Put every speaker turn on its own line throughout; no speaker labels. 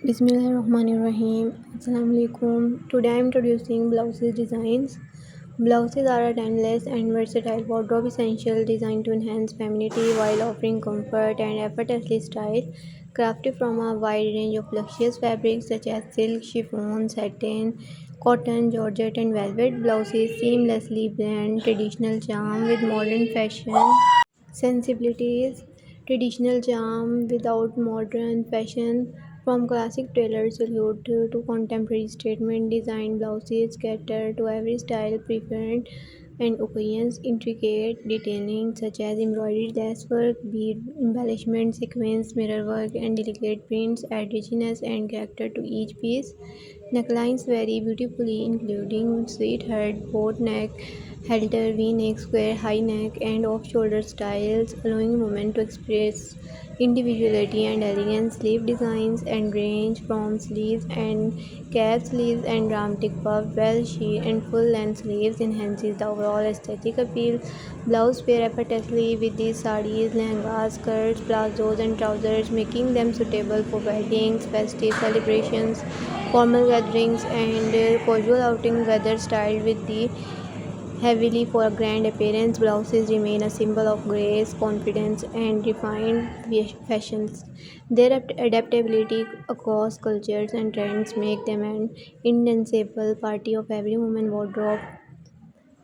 Bismillahirrahmanirrahim. Assalamualaikum. Today I am introducing blouses designs. Blouses are a timeless and versatile wardrobe essential designed to enhance femininity while offering comfort and effortlessly style. Crafted from a wide range of luxurious fabrics such as silk, chiffon, satin, cotton, georgette, and velvet, blouses seamlessly blend traditional charm with modern fashion sensibilities. Traditional charm without modern fashion, from classic tailored silhouette to contemporary statement design blouses cater to every style preference and occasions. Intricate detailing such as embroidered lacework, bead embellishment, sequins, mirror work, and delicate prints add richness and character to each piece. Necklines vary beautifully, including sweetheart, boat neck, halter, V-neck, square, high neck, and off-shoulder styles, allowing women to express individuality and elegance. Sleeve designs and range from sleeves and cap sleeves and dramatic puff, bell sheet, and full-length sleeves enhances the overall aesthetic appeal. Blouse pair effortlessly with these sarees, lehengas, skirts, palazzos, and trousers, making them suitable for weddings, festive celebrations, formal gatherings, and casual outings. Whether styled with the heavily for a grand appearance, blouses remain a symbol of grace, confidence, and refined fashions. Their adaptability across cultures and trends make them an indispensable part of every woman's wardrobe.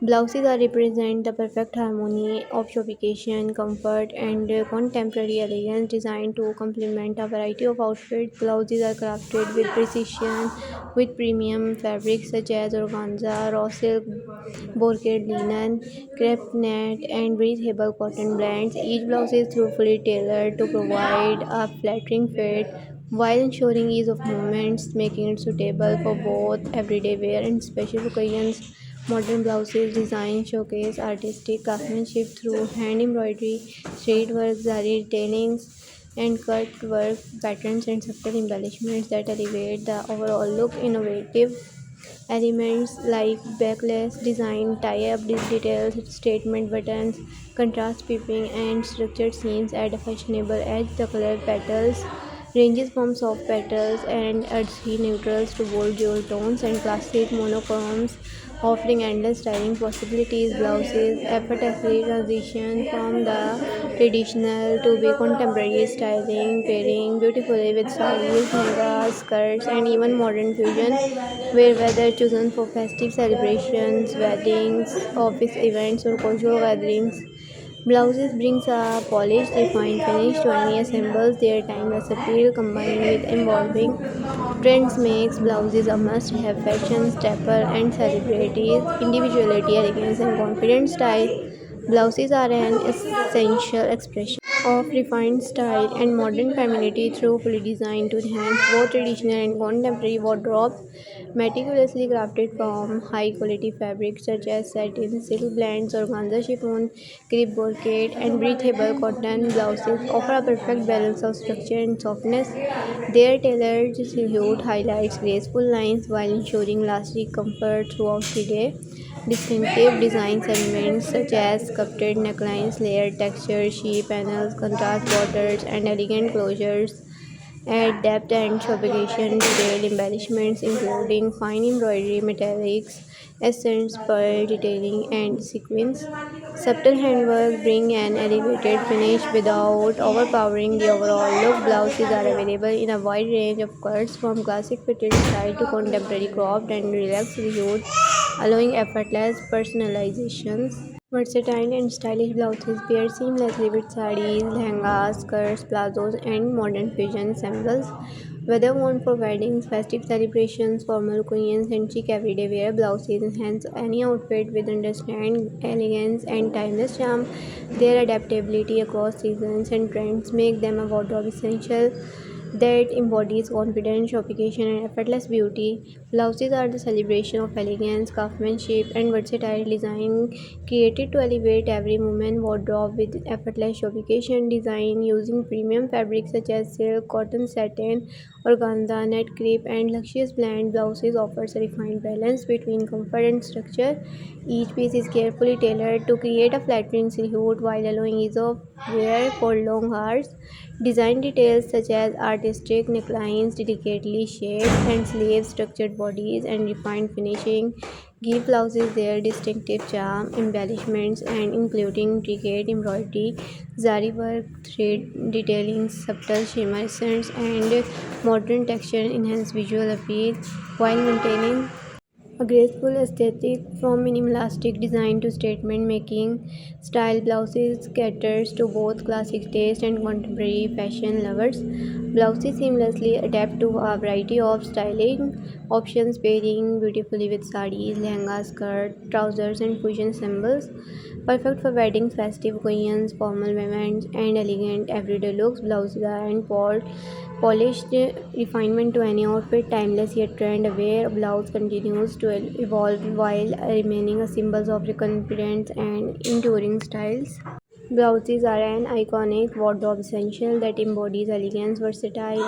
Blouses are represent the perfect harmony of sophistication, comfort, and contemporary elegance, designed to complement a variety of outfits. Blouses are crafted with precision, with premium fabrics such as organza, raw silk, brocade linen, crepe net, and breathable cotton blends. Each blouse is thoroughly tailored to provide a flattering fit while ensuring ease of movements, making it suitable for both everyday wear and special occasions. Modern blouses design showcase artistic craftsmanship through hand embroidery, thread work, zari detailings, and cut work patterns and subtle embellishments that elevate the overall look. Innovative elements like backless design, tie-up details, statement buttons, contrast piping, and structured seams add a fashionable edge. The color petals ranges from soft petals and earthy neutrals to bold jewel tones and classic monochromes, offering endless styling possibilities. Blouses effortlessly transition from the traditional to be contemporary styling, pairing beautifully with saris, lehengas, skirts, and even modern fusion wear, whether chosen for festive celebrations, weddings, office events, or casual gatherings. Blouses brings a polished, refined finish to any assembles. Their timeless appeal combined with evolving trends makes blouses a must-have fashion staple and celebrities individuality, elegance, and confident style. Blouses are an essential expression of refined style and modern femininity through fully designed to enhance both traditional and contemporary wardrobes. Meticulously crafted from high quality fabrics such as satin, silk blends, organza, chiffon, crepe brocade, and breathable cotton, blouses offer a perfect balance of structure and softness. Their tailored silhouette highlights graceful lines while ensuring lasting comfort throughout the day. Distinctive design elements such as sculpted necklines, layered textures, sheep panels, contrast borders, and elegant closures add depth and sophistication. Detailed embellishments including fine embroidery, metallics, accents, pearl detailing, and sequins. Subtle handwork bring an elevated finish without overpowering the overall look. Blouses are available in a wide range of cuts, from classic fitted style to contemporary cropped and relaxed silhouette, allowing effortless personalizations. Versatile and stylish blouses pair seamlessly with sarees, lehengas, skirts, palazzos, and modern fusion ensembles. Whether worn for weddings, festive celebrations, formal occasions, and chic everyday wear, blouses enhance any outfit with understand elegance and timeless charm. Their adaptability across seasons and trends make them a wardrobe essential that embodies confidence, sophistication, and effortless beauty. Blouses are the celebration of elegance, craftsmanship, and versatile design, created to elevate every woman's wardrobe with effortless sophistication. Design using premium fabrics such as silk, cotton, satin, organza, net crepe, and luxurious blend. Blouses offers a refined balance between comfort and structure. Each piece is carefully tailored to create a flattering silhouette while allowing ease of wear for long hours. Design details such as artistic necklines, delicately shaped, and sleeve structured bodies and refined finishing give blouses their distinctive charm. Embellishments and including intricate embroidery, zari work, thread detailing, subtle shimmer accents, and modern texture enhance visual appeal while maintaining a graceful aesthetic. From minimalistic design to statement making style, blouses caters to both classic taste and contemporary fashion lovers. Blouses seamlessly adapt to a variety of styling options, pairing beautifully with sarees, lehengas, skirt, trousers, and fusion symbols. Perfect for weddings, festive occasions, formal events, and elegant everyday looks. Blouses are and polished refinement to any outfit, timeless yet trend aware. Blouse continues to evolve while remaining a symbol of confidence and enduring styles. Blouses are an iconic wardrobe essential that embodies elegance, versatile,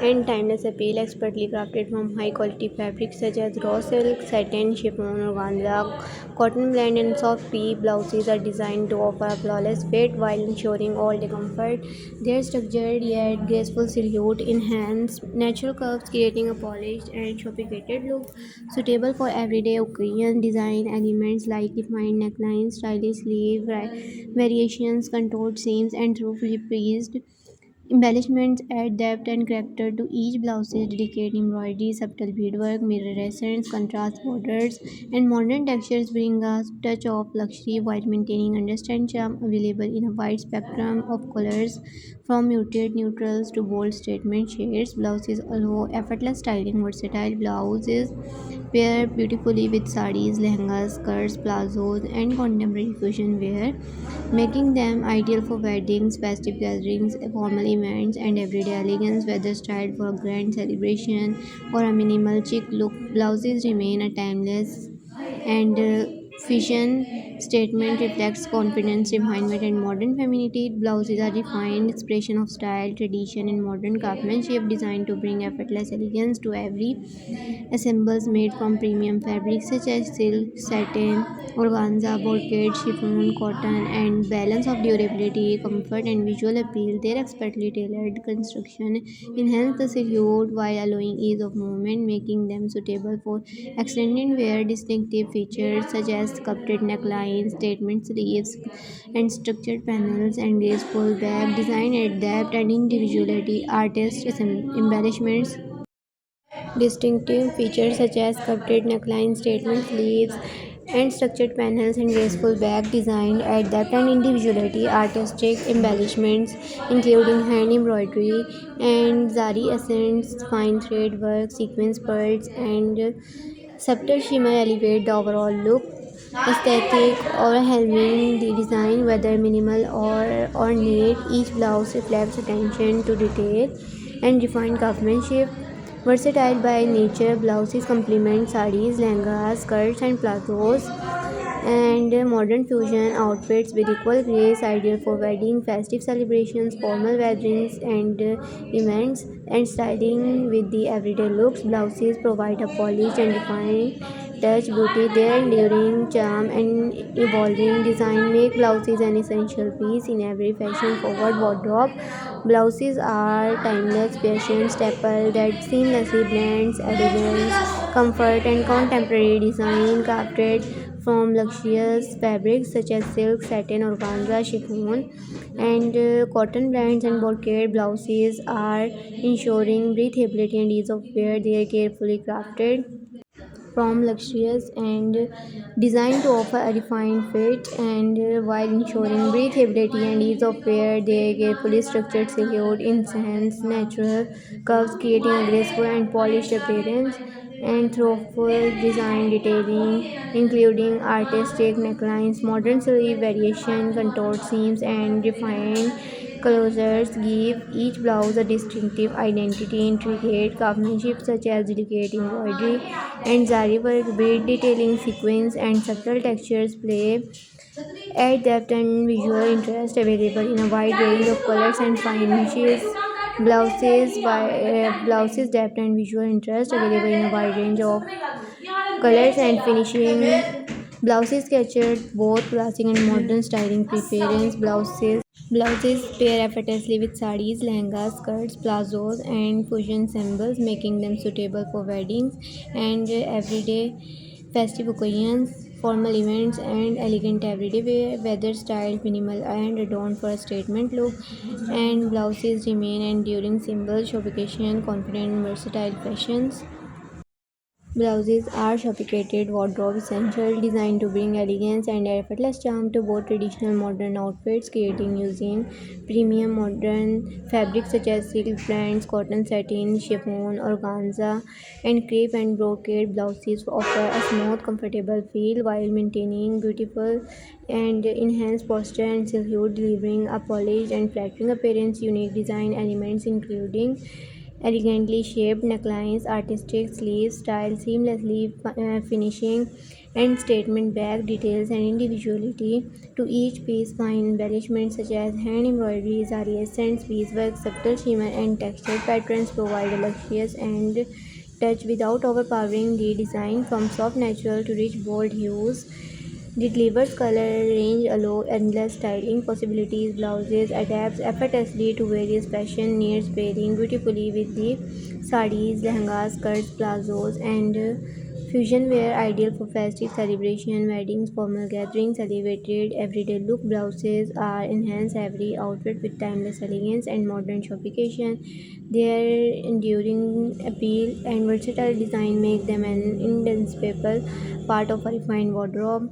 and timeless appeal. Expertly crafted from high quality fabrics such as raw silk, satin, chiffon, organza, cotton blend, and soft crepe, blouses are designed to offer a flawless fit while ensuring all day comfort. Their structured yet graceful silhouette enhance natural curves, creating a polished and sophisticated look suitable for everyday occasions. Design elements like defined necklines, stylish sleeve variations, contoured seams, and thoughtfully pleased embellishments add depth and character to each blouse's delicate embroidery, subtle beadwork, mirror essence, contrast borders, and modern textures bring a touch of luxury while maintaining understated charm. Available in a wide spectrum of colors, from muted neutrals to bold statement shades. Blouses allow effortless styling. Versatile blouses pair beautifully with sarees, lehengas, skirts, plazos, and contemporary fusion wear, making them ideal for weddings, festive gatherings, formal events, and everyday elegance. Whether styled for a grand celebration or a minimal chic look, blouses remain a timeless and fashion statement reflects confidence, refinement, and modern femininity. Blouses are refined expression of style, tradition, and modern craftsmanship designed to bring effortless elegance to every assembles made from premium fabrics such as silk, satin, organza, brocade, chiffon, cotton, and balance of durability, comfort, and visual appeal. Their expertly tailored construction enhance the silhouette while allowing ease of movement, making them suitable for extended wear. Distinctive features such as sculpted necklines, statement sleeves, and structured panels and graceful back design add depth and individuality. Artist embellishments distinctive features such as sculpted neckline, statement sleeves, and structured panels and graceful back design add depth and individuality. Artistic embellishments, including hand embroidery and zari accents, fine thread work, sequins, pearls, and subtle shimmer, elevate the overall look. Aesthetic or helming the design, whether minimal or ornate, each blouse reflects attention to detail and refined craftsmanship. Versatile by nature, blouses complement sarees, lehengas, skirts, and plazos, and modern fusion outfits with equal grace, ideal for wedding, festive celebrations, formal gatherings, and events, and styling with the everyday looks. Blouses provide a polished and refined touch, beauty, their enduring charm, and evolving design make blouses an essential piece in every fashion-forward wardrobe. Blouses are timeless fashion staple that seamlessly blends elegance, comfort, and contemporary design, crafted from luxurious fabrics such as silk, satin, organza, chiffon, and cotton blends and brocade. Blouses are ensuring breathability and ease of wear. They are carefully crafted from luxurious and designed to offer a refined fit, and while ensuring breathability and ease of wear, their carefully structured silhouette enhance natural curves, creating a graceful and polished appearance. And thoughtful design detailing, including artistic necklines, modern sleeve variation, contoured seams, and refined closures, give each blouse a distinctive identity. Intricate craftsmanship such as delicate embroidery and zari work, bead detailing, sequins, and subtle textures play add depth and visual interest. Available in a wide range of colors and finishes. Blouses depth and visual interest available in a wide range of colors and finishing. Blouses capture both classic and modern styling preference. Blouses Blouses pair effortlessly with sarees, lehengas, skirts, plazos, and fusion symbols, making them suitable for weddings and everyday festive occasions, formal events, and elegant everyday wear, whether styled minimal and adorned for a statement look. And blouses remain enduring symbols, showcasing confident and versatile fashions. Blouses are sophisticated wardrobe essential designed to bring elegance and effortless charm to both traditional and modern outfits, creating using premium modern fabrics such as silk blends, cotton satin, chiffon, organza, and crepe and brocade. Blouses offer a smooth, comfortable feel while maintaining beautiful and enhanced posture and silhouette, delivering a polished and flattering appearance. Unique design elements including elegantly shaped necklines, artistic sleeve style, seamlessly finishing, and statement back details and individuality to each piece. Fine embellishments such as hand embroideries, accents, beeswork, subtle shimmer, and textured patterns provide a luxurious and touch without overpowering the design. From soft natural to rich bold hues, the Delivers color range allow endless styling possibilities. Blouses adapts effortlessly to various fashion needs, pairing beautifully with the sarees, lehengas, skirts, plazos, and fusion wear, ideal for festive celebration, weddings, formal gatherings, elevated everyday look. Blouses are enhance every outfit with timeless elegance and modern sophistication. Their enduring appeal and versatile design make them an indispensable part of a refined wardrobe.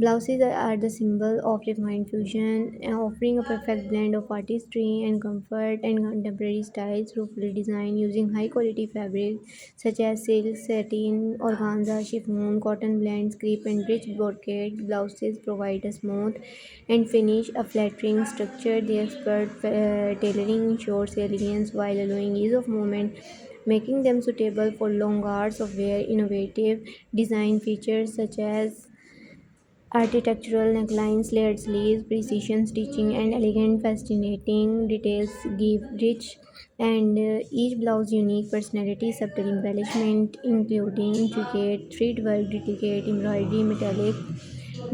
Blouses are the symbol of refined fusion, offering a perfect blend of artistry and comfort and contemporary styles through full design using high quality fabrics such as silk, satin, organza, chiffon, cotton blends, crepe, and rich brocade. Blouses provide a smooth and finish a flattering structure. The expert tailoring ensures elegance while allowing ease of movement, making them suitable for long hours of wear. Innovative design features such as architectural necklines, layered sleeves, precision stitching, and elegant fascinating details give rich and each blouse unique personality. Subtle embellishment, including intricate threadwork, delicate embroidery, metallic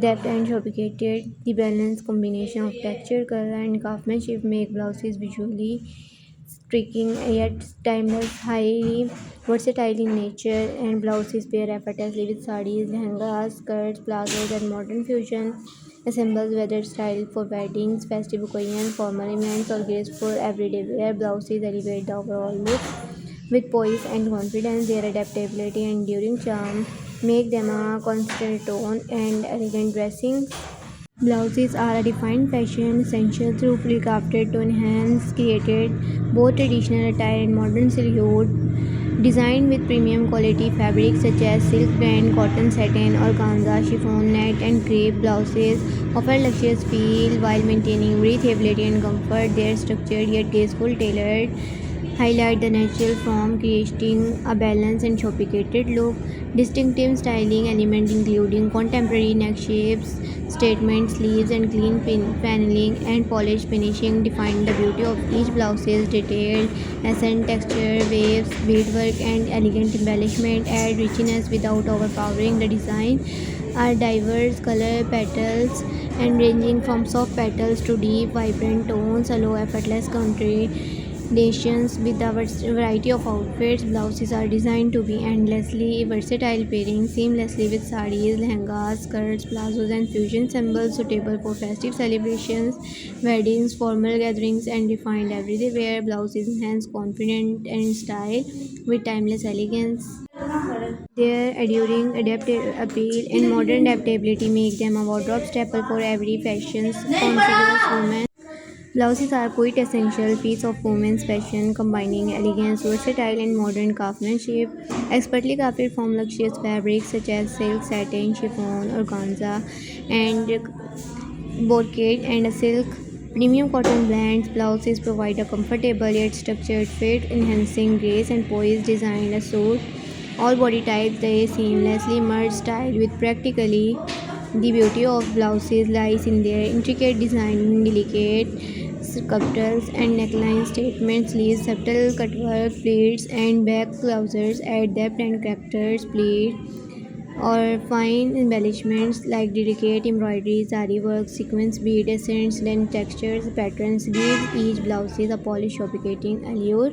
depth, and sophisticated. The balanced combination of texture, color, and craftsmanship make blouses visually striking yet timeless, highly versatile in nature, and blouses pair effortlessly with sarees, lehengas, skirts, plazos, and modern fusion assembles, whether styled for weddings, festive occasions, formal events, or graceful everyday wear. Blouses elevate the overall look with poise and confidence. Their adaptability and enduring charm make them a constant tone and elegant dressing. Blouses are a defined fashion essential thoroughly crafted to enhance created both traditional attire and modern silhouette. Designed with premium quality fabrics such as silk blend, cotton satin, organza, chiffon, net, and crepe, blouses offer luxurious feel while maintaining breathability and comfort. Their structured yet graceful tailored highlight the natural form, creating a balanced and sophisticated look. Distinctive styling elements including contemporary neck shapes, statement sleeves, and clean paneling and polished finishing define the beauty of each blouse's detailed accent, texture, waves, beadwork, and elegant embellishment add richness without overpowering. The design are diverse color petals and ranging from soft petals to deep vibrant tones allow effortless combinations with a variety of outfits. Blouses are designed to be endlessly versatile, pairing seamlessly with sarees, lehengas, skirts, plazos, and fusion symbols suitable for festive celebrations, weddings, formal gatherings, and refined everyday wear. Blouses enhance confidence and style with timeless elegance. Their enduring appeal and modern adaptability make them a wardrobe staple for every fashion-conscious woman. Blouses are quite essential piece of women's fashion, combining elegance, versatile, and modern craftsmanship. Expertly crafted from luxurious fabrics such as silk, satin, chiffon, organza, and brocade and silk. Premium cotton blends, blouses provide a comfortable yet structured fit, enhancing grace and poise. Designed a suit all body types. They seamlessly merge style with practically. The beauty of blouses lies in their intricate design, delicate sculptures and neckline statement sleeves, subtle cutwork, pleats, and back trousers add depth and characters. Pleats or fine embellishments like delicate embroidery, zari work, sequins, bead accents, and textures, patterns give each blouses a polished, sophisticated allure.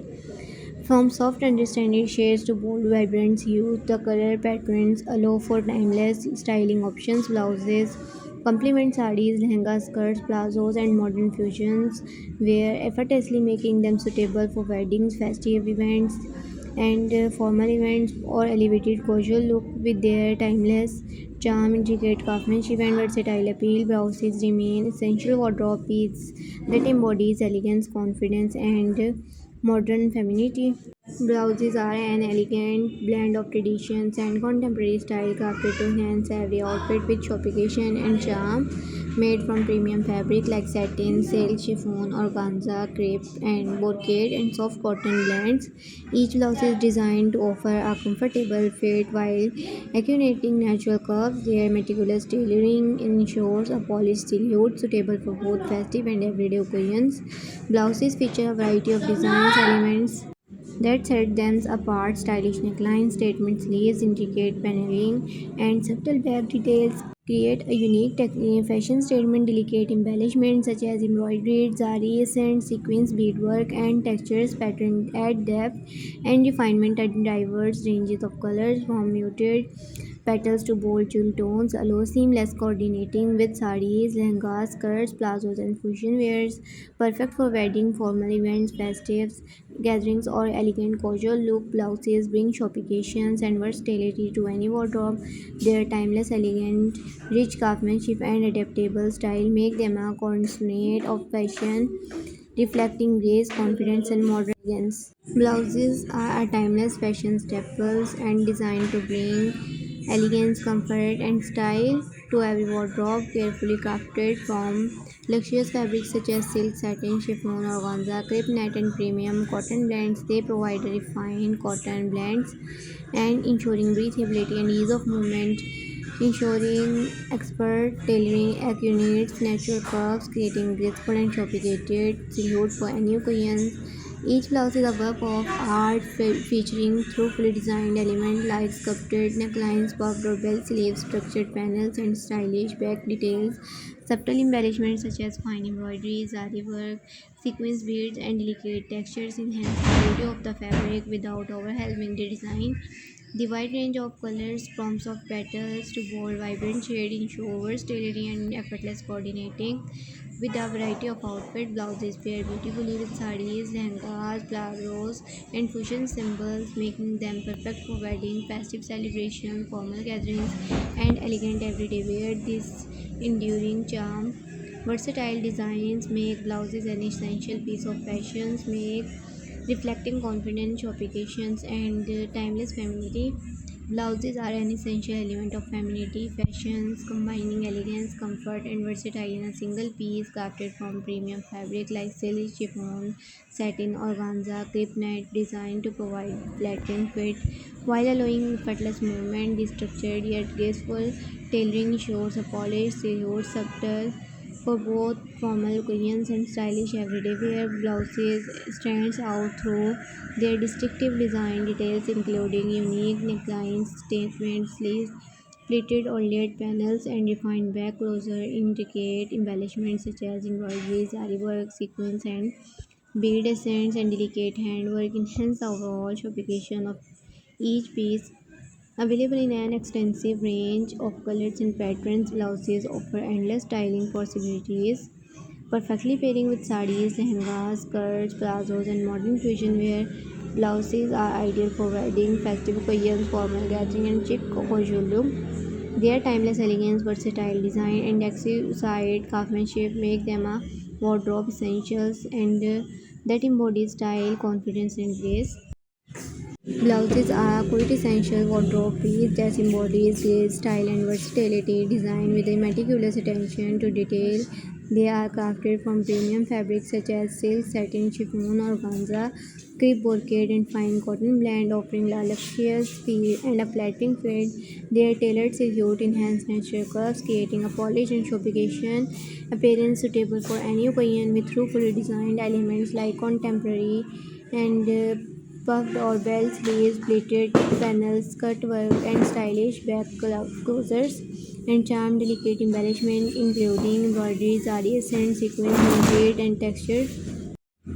From soft understanding shades to bold, vibrant hues, the color patterns allow for timeless styling options. Blouses complement sarees, lehengas, skirts, plazos, and modern fusions, wear effortlessly making them suitable for weddings, festive events, and formal events or elevated casual look with their timeless charm, intricate craftsmanship, and versatile appeal. Blouses remain essential wardrobe pieces that embodies elegance, confidence, and modern femininity. Blouses are an elegant blend of traditions and contemporary style crafted to enhance every outfit with sophistication and charm. Made from premium fabric like satin, silk, chiffon, organza, crepe, and brocade, and soft cotton blends, each blouse is designed to offer a comfortable fit while accommodating natural curves. Their meticulous tailoring ensures a polished silhouette suitable for both festive and everyday occasions. Blouses feature a variety of designs, elements that set them apart. Stylish necklines, statement sleeves, intricate paneling, and subtle back details create a unique fashion statement. Delicate embellishments such as embroidery, zari, accents, sequins, beadwork, and textures pattern add depth and refinement at diverse ranges of colors from muted petals to bold jewel tones allow seamless coordinating with sarees, lehengas, skirts, plazos, and fusion wears. Perfect for wedding, formal events, festives, gatherings, or elegant casual look. Blouses bring sophistication and versatility to any wardrobe. Their timeless, elegant, rich craftsmanship, and adaptable style make them a cornerstone of fashion, reflecting grace, confidence, and modern elegance. Blouses are a timeless fashion staples and designed to bring elegance, comfort, and style to every wardrobe. Carefully crafted from luxurious fabrics such as silk, satin, chiffon, organza, crepe, net, and premium cotton blends, they provide a refined cotton blends and ensuring breathability and ease of movement. Ensuring expert tailoring accurates natural curves, creating graceful and sophisticated silhouette for any occasion. Each blouse is a work of art featuring thoughtfully designed elements like sculpted necklines, puffed or bell sleeves, structured panels, and stylish back details. Subtle embellishments such as fine embroidery, zari work, sequins beads, and delicate textures enhance the beauty of the fabric without overwhelming the design. The wide range of colors, from soft petals to bold, vibrant shades, ensure versatility and effortless coordinating with a variety of outfit. Blouses pair beautifully with sarees, lehengas, plazos, and fusion symbols, making them perfect for wedding, festive celebrations, formal gatherings, and elegant everyday wear. This enduring charm, versatile designs make blouses an essential piece of fashion, make reflecting confidence, sophistications, and timeless femininity. Blouses are an essential element of femininity fashions, combining elegance, comfort, and versatility in a single piece crafted from premium fabric like silk, chiffon, satin, organza, crepe net, designed to provide flattering fit while allowing effortless movement. The structured yet graceful tailoring shows a polished silhouette, subtle for both formal occasions and stylish everyday wear. Blouses stands out through their distinctive design details, including unique necklines, statement sleeves, pleated or layered panels, and refined back closer. Intricate embellishments such as embroidery, zari work, sequins, and bead accents, and delicate handwork enhance the overall sophistication of each piece. Available in an extensive range of colors and patterns, blouses offer endless styling possibilities, perfectly pairing with sarees, lehengas, skirts, plazos, and modern fusion wear. Blouses are ideal for wedding, festive occasions, formal gathering, and chic casual look. Their timeless elegance, versatile design, and exquisite craftsmanship make them a wardrobe essentials and that embody style, confidence, and grace. Blouses are quintessential wardrobe piece that embodies grace, style, and versatility. Designed with a meticulous attention to detail, they are crafted from premium fabrics such as silk, satin, chiffon, organza, crepe, brocade, and fine cotton blend, offering a luxurious feel and a flattering fit. Their tailored silhouette enhance natural curves, creating a polished and sophistication appearance suitable for any occasion with thoughtfully designed elements like contemporary and puffed or bell sleeves, pleated panels, cut work, and stylish back closures and charm delicate embellishment including embroidery, zari accents, sequins, motifs, and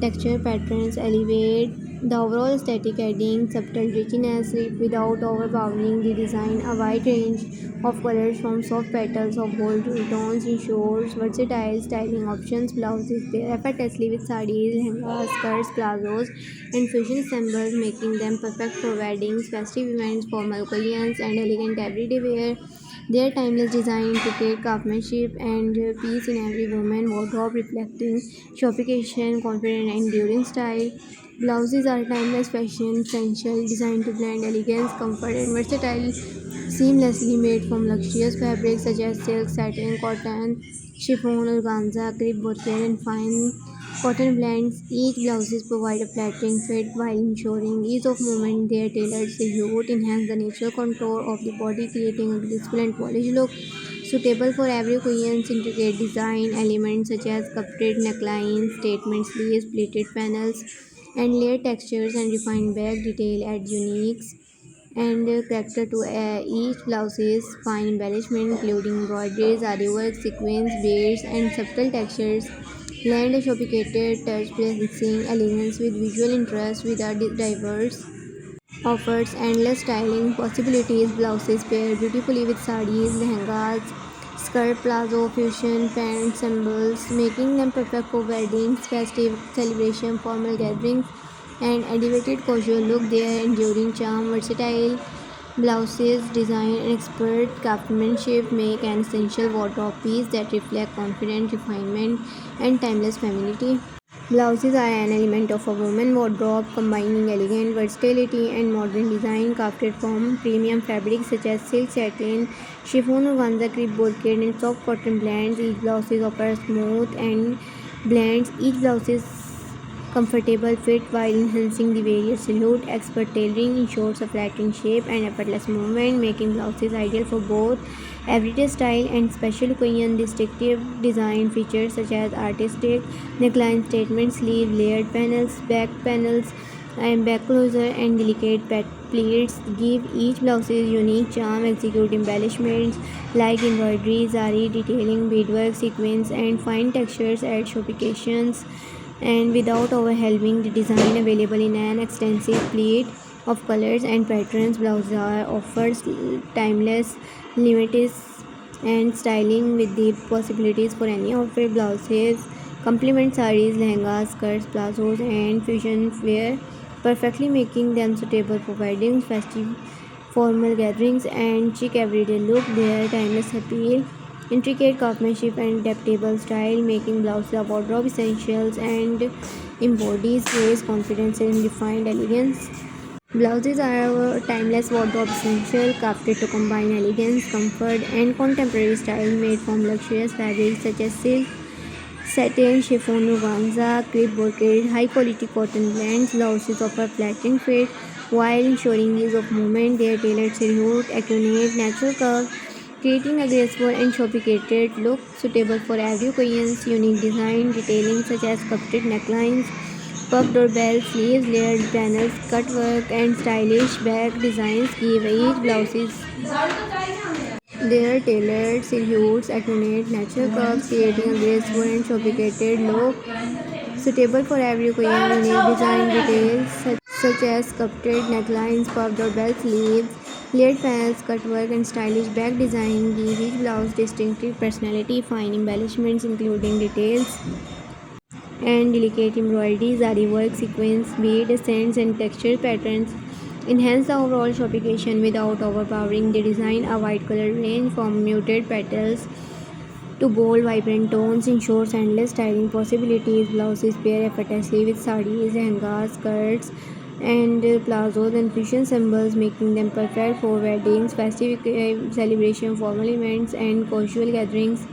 texture patterns elevate the overall aesthetic, adding subtle richness without overpowering the design. A wide range of colors from soft petals of bold tones ensures versatile styling options. Blouses pair effortlessly with sarees, lehengas, skirts, plazos, and fusion symbols, making them perfect for weddings, festive events, formal occasions, and elegant everyday wear. Their timeless design, intricate craftsmanship, and peace in every woman wardrobe, reflecting sophistication, confident, and enduring style. Blouses are timeless fashion essential designed to blend elegance, comfort, and versatility, seamlessly made from luxurious fabrics such as silk, satin, cotton, chiffon, organza, crepe, brocade, and fine cotton blends. Each blouses provide a flattering fit while ensuring ease of movement. Their tailored silhouette enhance the natural contour of the body, creating a graceful and polished look suitable for every occasion's intricate design elements such as sculpted necklines, statement sleeves, pleated panels, and layered textures and refined back detail add unique and character to each blouse's fine embellishment, including embroideries, artwork, sequins, beads, and subtle textures. Lend a sophisticated touch, balancing elegance with visual interest with our diverse offers endless styling possibilities. Blouses pair beautifully with sarees, lehengas, skirt, plazo, fusion, pants, symbols, making them perfect for weddings, festive celebration, formal gatherings, and elevated casual look. Their enduring charm, versatile blouses, design, and expert craftsmanship make an essential wardrobe piece that reflect confidence, refinement, and timeless femininity. Blouses are an element of a woman's wardrobe, combining elegant versatility and modern design, crafted from premium fabrics such as silk, satin, chiffon, organza, crepe, brocade, and soft cotton blends. Each blouse offers smooth and blends. Each blouse is comfortable fit while enhancing the various silhouette. Expert tailoring ensures a flattering shape and effortless movement, making blouses ideal for both everyday style and special occasion. Distinctive design features such as artistic neckline, statement sleeve, layered panels, and back closer, and delicate pleats give each blouse's unique charm. Execute embellishments like embroidery, zari detailing, beadwork, sequins, and fine textures add sophistications and without overwhelming the design available in an extensive palette of colors and patterns. Blouses offers timeless, limited, and styling with the possibilities for any outfit. Blouses complement sarees, lehengas, skirts, plazos, and fusion wear perfectly, making them suitable for weddings, festive formal gatherings, and chic everyday look. Their timeless appeal, intricate craftsmanship, and adaptable style, making blouses a wardrobe essentials and embodies grace, confidence, and refined elegance. Blouses are a timeless wardrobe essential, crafted to combine elegance, comfort, and contemporary style, made from luxurious fabrics such as silk, satin, chiffon, organza, crepe, brocade, high-quality cotton blends. Blouses offer flattering fit while ensuring ease of movement. Their tailored silhouette accurate natural curves, creating a graceful and sophisticated look suitable for every occasion. Unique design detailing such as sculpted necklines, puffed or bell sleeves, layered panels, cut work, and stylish back designs give each blouses their tailored silhouettes accurate natural curves, creating a graceful and sophisticated look suitable for every occasion. Unique design details such as sculpted necklines, puffed or bell sleeves, layered panels, cut work, and stylish back design give each blouse distinctive personality. Fine embellishments including details and delicate embroideries, zari work, sequins, bead accents, and texture patterns enhance the overall sophistication without overpowering the design. A wide color range from muted petals to bold, vibrant tones ensures endless styling possibilities. Blouses pair effortlessly with sarees, lehengas, skirts, and plazos and fusion symbols, making them perfect for weddings, festive celebration, formal events, and casual gatherings.